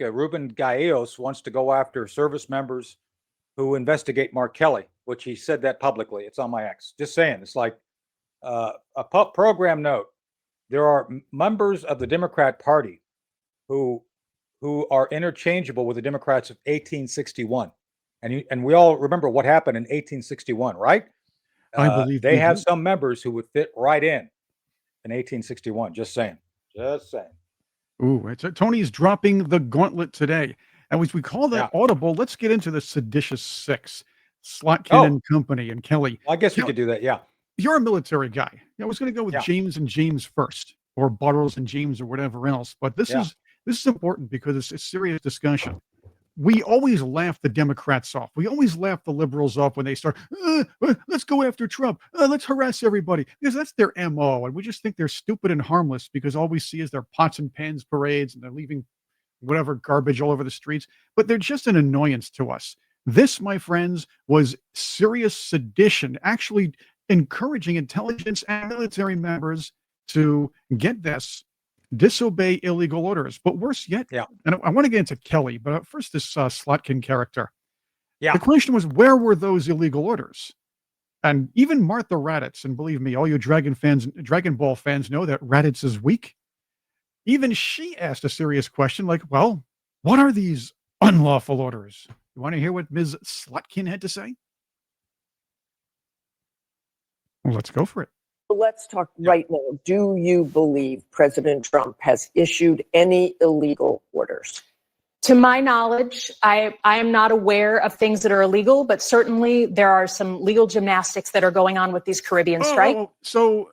Ruben Gallegos wants to go after service members who investigate Mark Kelly, which he said that publicly. It's on my X. Just saying. It's like a program note. There are members of the Democrat Party who are interchangeable with the Democrats of 1861. And we all remember what happened in 1861, right? I believe they have some members who would fit right in 1861. Just saying. Just saying. Ooh, Tony's dropping the gauntlet today. And as we call that audible, let's get into the Seditious Six, Slotkin and company and Kelly. Well, I guess we could do that, yeah. You're a military guy. I was going to go with James and James first, or Burroughs and James or whatever else. But this is important because it's a serious discussion. We always laugh the Democrats off. We always laugh the liberals off when they start, let's go after Trump. Let's harass everybody. Because that's their MO. And we just think they're stupid and harmless because all we see is their pots and pans parades and they're leaving whatever garbage all over the streets. But they're just an annoyance to us. This, my friends, was serious sedition, actually encouraging intelligence and military members to get this, disobey illegal orders. But worse yet, and I want to get into Kelly, but first this Slotkin character. The question was, where were those illegal orders? And even Martha Raddatz, and believe me, all you Dragon Ball fans know that Raddatz is weak. Even she asked a serious question like, well, what are these unlawful orders? You want to hear what Ms. Slotkin had to say? Well, let's go for it. Let's talk right now. Do you believe President Trump has issued any illegal orders? To my knowledge, I am not aware of things that are illegal, but certainly there are some legal gymnastics that are going on with these Caribbean strikes. So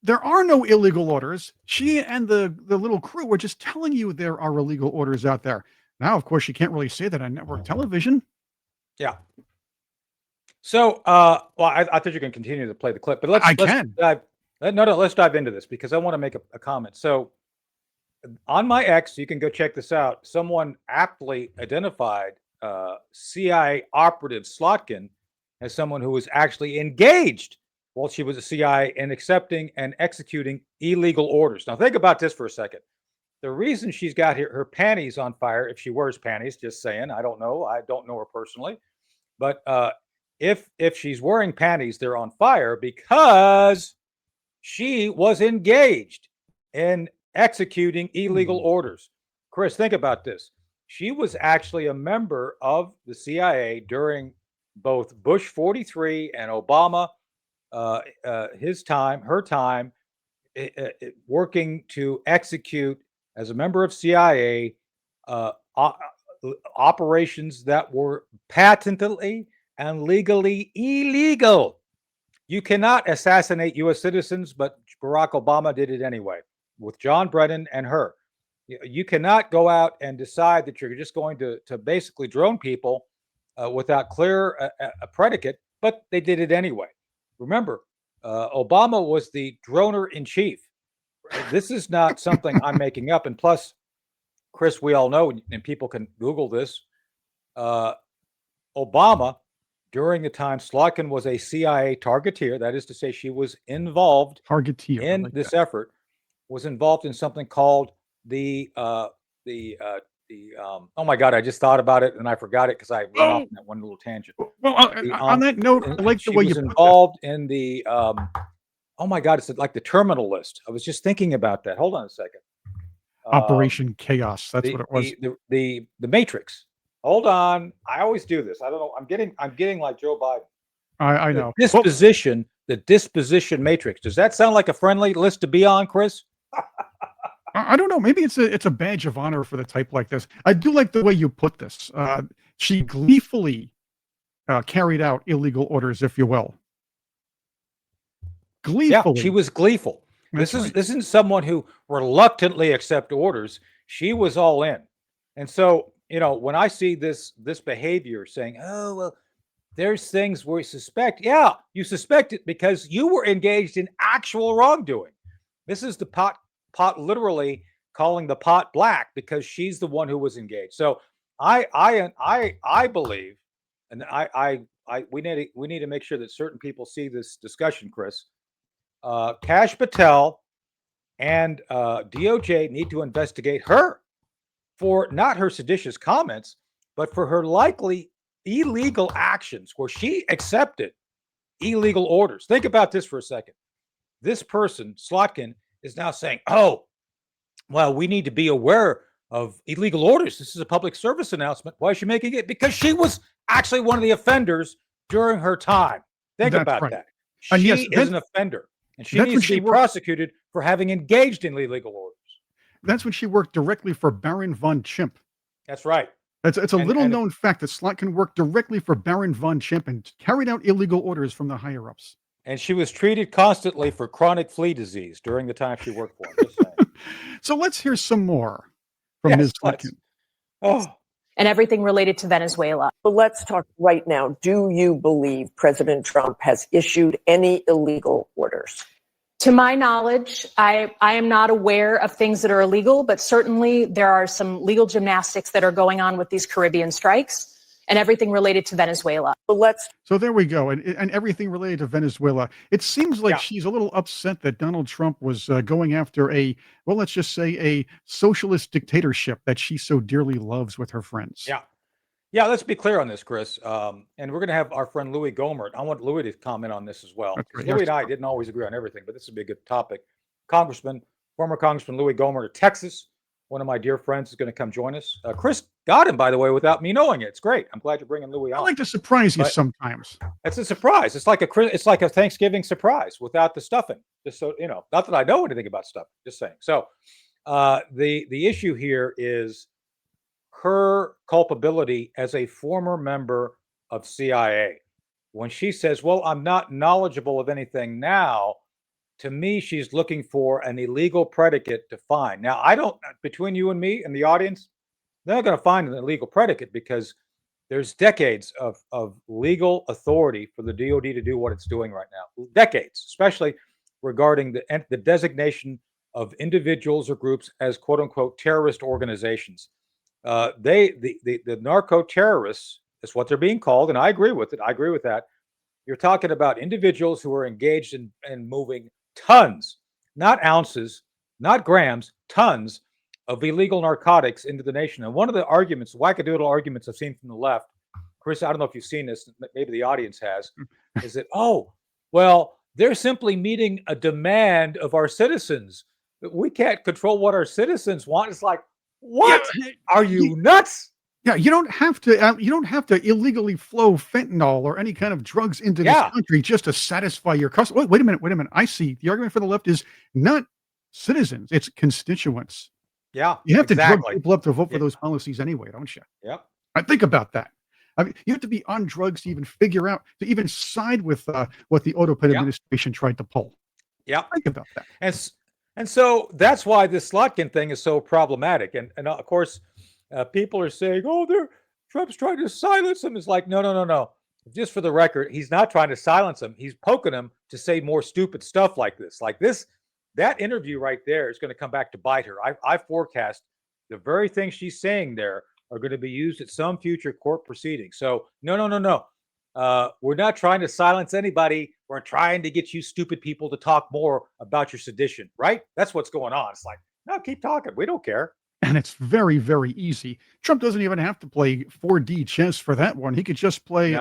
there are no illegal orders. She and the little crew were just telling you there are illegal orders out there. Now, of course, you can't really say that on network television. Yeah. So, well, I thought you can continue to play the clip, but let's dive into this because I want to make a comment. So, on my X, you can go check this out. Someone aptly identified CIA operative Slotkin as someone who was actually engaged while she was a CIA in accepting and executing illegal orders. Now, think about this for a second. The reason she's got her panties on fire, if she wears panties, just saying, I don't know. I don't know her personally, but if she's wearing panties, they're on fire because she was engaged in executing illegal orders. Chris, think about this. She was actually a member of the CIA during both Bush 43 and Obama, her time, working to execute as a member of CIA operations that were patently and legally illegal. You cannot assassinate U.S. citizens, but Barack Obama did it anyway with John Brennan and her. You cannot go out and decide that you're just going to basically drone people without clear a predicate, but they did it anyway. Remember, Obama was the droner in chief. This is not something I'm making up. And plus, Chris, we all know, and people can Google this, Obama, during the time Slotkin was a CIA targeteer, that is to say she was involved in this effort, was involved in something called oh my God, I just thought about it and I forgot it because I went off on that one little tangent. Well, on that note, I like the way you was involved in the, oh my God, it's like the terminal list. I was just thinking about that. Hold on a second. Operation Chaos. That's what it was. The Matrix. Hold on. I always do this. I don't know. I'm getting like Joe Biden. I know. The Disposition Matrix. Does that sound like a friendly list to be on, Chris? I don't know. Maybe it's a badge of honor for the type like this. I do like the way you put this. She gleefully carried out illegal orders, if you will. Gleefully. Yeah, she was gleeful. This isn't someone who reluctantly accept orders. She was all in. And so, when I see this behavior saying, oh, well, there's things we suspect. Yeah, you suspect it because you were engaged in actual wrongdoing. This is the pot literally calling the pot black because she's the one who was engaged. So I believe, and we need to make sure that certain people see this discussion, Chris. Kash Patel and DOJ need to investigate her for not her seditious comments, but for her likely illegal actions where she accepted illegal orders. Think about this for a second. This person, Slotkin, is now saying, oh, well, we need to be aware of illegal orders. This is a public service announcement. Why is she making it? Because she was actually one of the offenders during her time. Think about that. She is an offender, and she needs to be prosecuted for having engaged in illegal orders. That's when she worked directly for Baron von Chimp. That's right. It's a little known fact that Slotkin worked directly for Baron von Chimp and carried out illegal orders from the higher ups. And she was treated constantly for chronic flea disease during the time she worked for him. So let's hear some more from Ms. Slotkin. And everything related to Venezuela. But let's talk right now. Do you believe President Trump has issued any illegal orders? To my knowledge, I am not aware of things that are illegal, but certainly there are some legal gymnastics that are going on with these Caribbean strikes and everything related to Venezuela. So there we go. And everything related to Venezuela. It seems like she's a little upset that Donald Trump was going after let's just say a socialist dictatorship that she so dearly loves with her friends. Yeah, let's be clear on this, Chris. And we're going to have our friend Louis Gohmert. I want Louis to comment on this as well. Right. Louis and I didn't always agree on everything, but this would be a good topic. Former Congressman Louis Gohmert of Texas, one of my dear friends, is going to come join us. Chris got him, by the way, without me knowing it. It's great. I'm glad you're bringing Louis on. I like to surprise you sometimes. It's a surprise. It's like a Thanksgiving surprise without the stuffing. Just so you know, not that I know anything about stuffing. Just saying. So the issue here is her culpability as a former member of CIA. When she says, well, I'm not knowledgeable of anything now, to me, she's looking for an illegal predicate to find. Now, between you and me and the audience, they're not going to find an illegal predicate because there's decades of legal authority for the DOD to do what it's doing right now. Decades, especially regarding the designation of individuals or groups as quote unquote terrorist organizations. The narco terrorists is what they're being called, and I agree with it. I agree with that. You're talking about individuals who are engaged in moving tons, not ounces, not grams, tons of illegal narcotics into the nation. And one of the arguments, wackadoodle arguments I've seen from the left, Chris, I don't know if you've seen this, maybe the audience has, is that, they're simply meeting a demand of our citizens. We can't control what our citizens want. It's like, what? Are you nuts? Yeah, you don't have to illegally flow fentanyl or any kind of drugs into this country just to satisfy your customers. Wait a minute. I see. The argument for the left is not citizens, it's constituents. Yeah. You have to drug people up to vote for those policies anyway, don't you? Yeah. I think about that. I mean, you have to be on drugs to even figure out, to even side with what the Otopen administration tried to pull. Yeah. Think about that. And so that's why this Slotkin thing is so problematic. And of course, people are saying, Trump's trying to silence him. It's like, no. Just for the record, he's not trying to silence him. He's poking him to say more stupid stuff like this. That interview right there is going to come back to bite her. I forecast the very things she's saying there are going to be used at some future court proceeding. So no. We're not trying to silence anybody. We're trying to get you stupid people to talk more about your sedition, right? That's what's going on. It's like, no, keep talking. We don't care. And it's very, very easy. Trump doesn't even have to play 4D chess for that one. He could just play,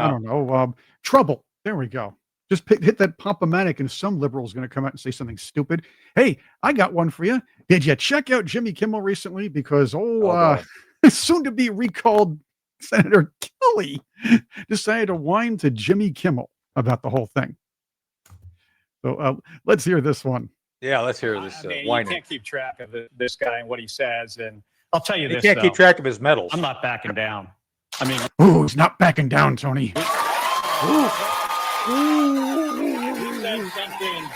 Trouble. There we go. Just hit that pop-o-matic and some liberal is going to come out and say something stupid. Hey, I got one for you. Did you check out Jimmy Kimmel recently? Because, soon to be recalled Senator Kelly decided to whine to Jimmy Kimmel about the whole thing. So let's hear this one. Yeah, let's hear this whining. You can't keep track of this guy and what he says. And I'll tell you this, he can't keep track of his medals. I'm not backing down. I mean, he's not backing down, Tony. He said something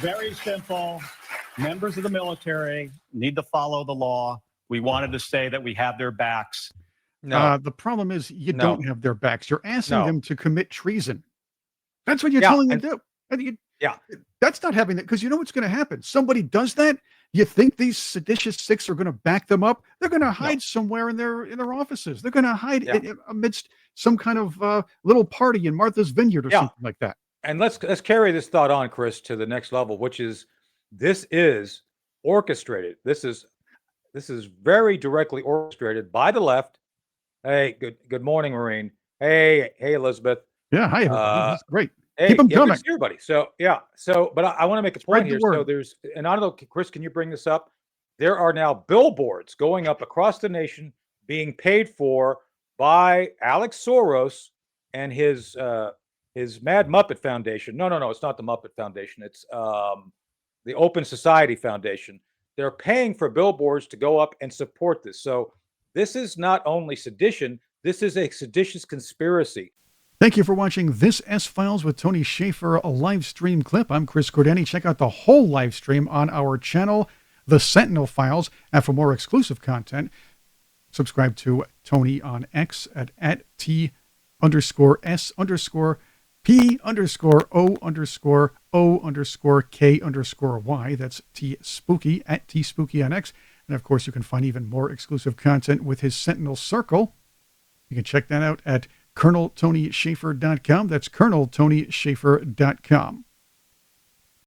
very simple. Members of the military need to follow the law. We wanted to say that we have their backs. No. The problem is you don't have their backs. You're asking them to commit treason. That's what you're telling them to do. That's not having that, because you know what's going to happen. Somebody does that. You think these seditious six are going to back them up? They're going to hide somewhere in their offices. They're going to hide amidst some kind of little party in Martha's Vineyard or something like that. And let's carry this thought on, Chris, to the next level, which is this is orchestrated. This This is very directly orchestrated by the left. Hey, good morning, Maureen. Hey, Elizabeth. Yeah, hi everybody. That's great. Hey, Keep them yeah, good coming. to see everybody. So but I want to make a Spread point the here. word. So there's, and I don't know, Chris, can you bring this up? There are now billboards going up across the nation being paid for by Alex Soros and his Mad Muppet Foundation. No, it's not the Muppet Foundation. It's the Open Society Foundation. They're paying for billboards to go up and support this. So this is not only sedition, this is a seditious conspiracy. Thank you for watching this S-Files with Tony Shaffer, a live stream clip. I'm Chris Cordani. Check out the whole live stream on our channel, The Sentinel Files. And for more exclusive content, subscribe to Tony on X at T_S_P_O_O_K_Y. That's T-Spooky at T-Spooky on X. And of course, you can find even more exclusive content with his Sentinel Circle. You can check that out at ColonelTonyShaffer.com. That's ColonelTonyShaffer.com.